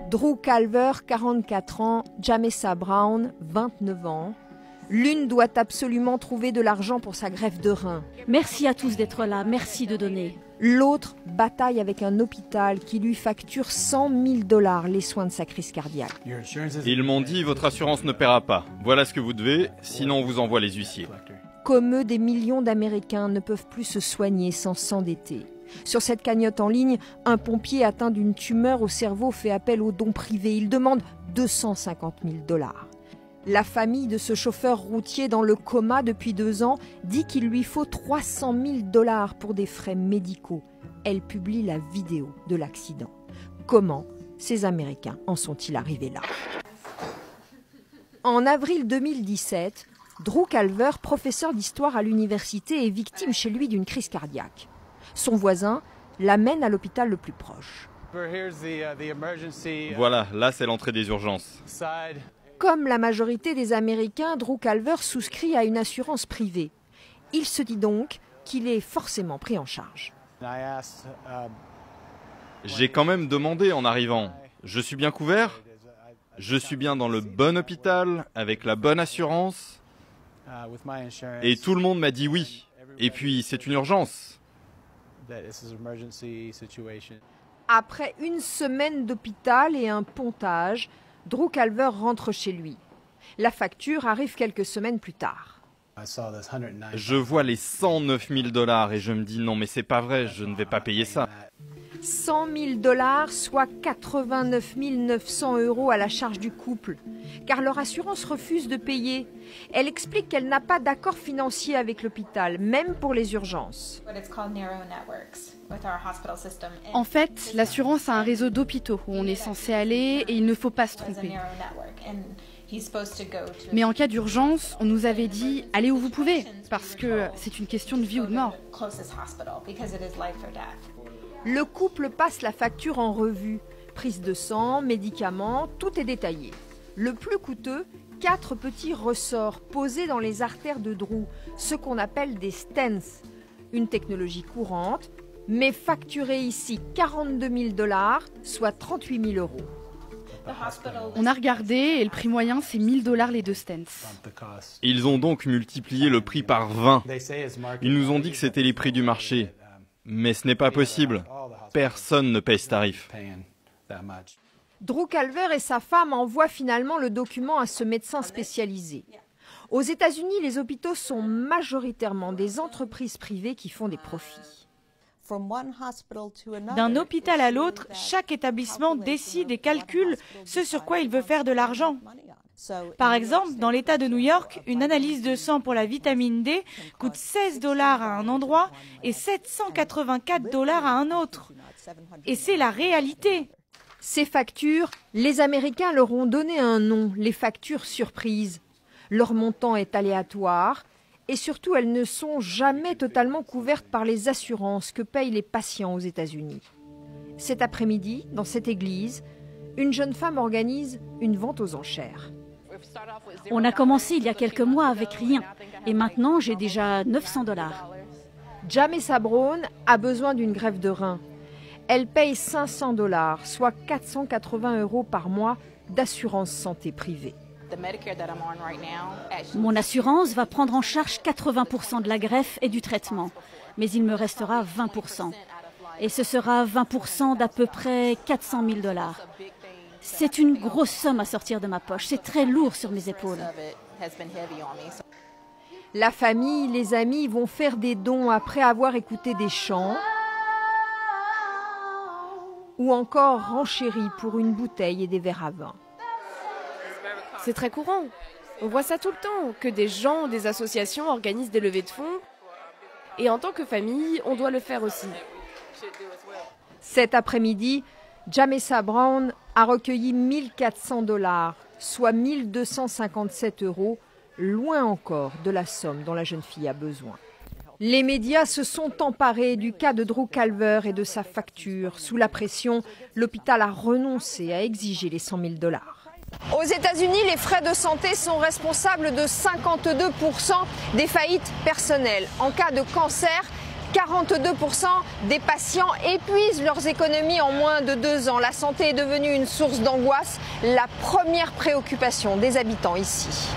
Drew Calver, 44 ans, Jamessa Brown, 29 ans. L'une doit absolument trouver de l'argent pour sa greffe de rein. Merci à tous d'être là, merci de donner. L'autre bataille avec un hôpital qui lui facture 100 000 $ les soins de sa crise cardiaque. Ils m'ont dit, votre assurance ne paiera pas. Voilà ce que vous devez, sinon on vous envoie les huissiers. Comme eux, des millions d'Américains ne peuvent plus se soigner sans s'endetter. Sur cette cagnotte en ligne, un pompier atteint d'une tumeur au cerveau fait appel aux dons privés. Il demande 250 000 $. La famille de ce chauffeur routier dans le coma depuis 2 ans dit qu'il lui faut 300 000 $ pour des frais médicaux. Elle publie la vidéo de l'accident. Comment ces Américains en sont-ils arrivés là? En avril 2017, Drew Calver, professeur d'histoire à l'université, est victime chez lui d'une crise cardiaque. Son voisin l'amène à l'hôpital le plus proche. Voilà, là c'est l'entrée des urgences. Comme la majorité des Américains, Drew Calver souscrit à une assurance privée. Il se dit donc qu'il est forcément pris en charge. J'ai quand même demandé en arrivant, je suis bien couvert? Je suis bien dans le bon hôpital, avec la bonne assurance? Et tout le monde m'a dit oui. Et puis c'est une urgence. Après une semaine d'hôpital et un pontage, Drew Calver rentre chez lui. La facture arrive quelques semaines plus tard. Je vois les 109 000 $ et je me dis non mais c'est pas vrai, je ne vais pas payer ça. 100 000 $, soit 89 900 € à la charge du couple, car leur assurance refuse de payer. Elle explique qu'elle n'a pas d'accord financier avec l'hôpital, même pour les urgences. En fait, l'assurance a un réseau d'hôpitaux où on est censé aller et il ne faut pas se tromper. Mais en cas d'urgence, on nous avait dit « allez où vous pouvez » parce que c'est une question de vie ou de mort. Le couple passe la facture en revue. Prise de sang, médicaments, tout est détaillé. Le plus coûteux, 4 petits ressorts posés dans les artères de Drew, ce qu'on appelle des stents. Une technologie courante, mais facturée ici 42 000 $, soit 38 000 €. On a regardé et le prix moyen c'est 1 000 $ les 2 stents. Ils ont donc multiplié le prix par 20. Ils nous ont dit que c'était les prix du marché. Mais ce n'est pas possible. Personne ne paye ce tarif. Drew Calver et sa femme envoient finalement le document à ce médecin spécialisé. Aux États-Unis, les hôpitaux sont majoritairement des entreprises privées qui font des profits. D'un hôpital à l'autre, chaque établissement décide et calcule ce sur quoi il veut faire de l'argent. Par exemple, dans l'État de New York, une analyse de sang pour la vitamine D coûte 16 $ à un endroit et 784 $ à un autre. Et c'est la réalité. Ces factures, les Américains leur ont donné un nom, les factures surprises. Leur montant est aléatoire et surtout elles ne sont jamais totalement couvertes par les assurances que payent les patients aux États-Unis. Cet après-midi, dans cette église, une jeune femme organise une vente aux enchères. On a commencé il y a quelques mois avec rien et maintenant j'ai déjà 900 $. Jamessa Brown a besoin d'une greffe de rein. Elle paye 500 $, soit 480 € par mois d'assurance santé privée. Mon assurance va prendre en charge 80% de la greffe et du traitement, mais il me restera 20%. Et ce sera 20% d'à peu près 400 000 $. C'est une grosse somme à sortir de ma poche, c'est très lourd sur mes épaules. La famille, les amis vont faire des dons après avoir écouté des chants ou encore renchéri pour une bouteille et des verres à vin. C'est très courant. On voit ça tout le temps, que des gens, des associations organisent des levées de fonds. Et en tant que famille, on doit le faire aussi. Cet après-midi, Jamessa Brown a recueilli 1 400 $, soit 1 257 €, loin encore de la somme dont la jeune fille a besoin. Les médias se sont emparés du cas de Drew Calver et de sa facture. Sous la pression, l'hôpital a renoncé à exiger les 100 000 $. Aux États-Unis, les frais de santé sont responsables de 52% des faillites personnelles. En cas de cancer, 42% des patients épuisent leurs économies en moins de 2 ans. La santé est devenue une source d'angoisse, la première préoccupation des habitants ici.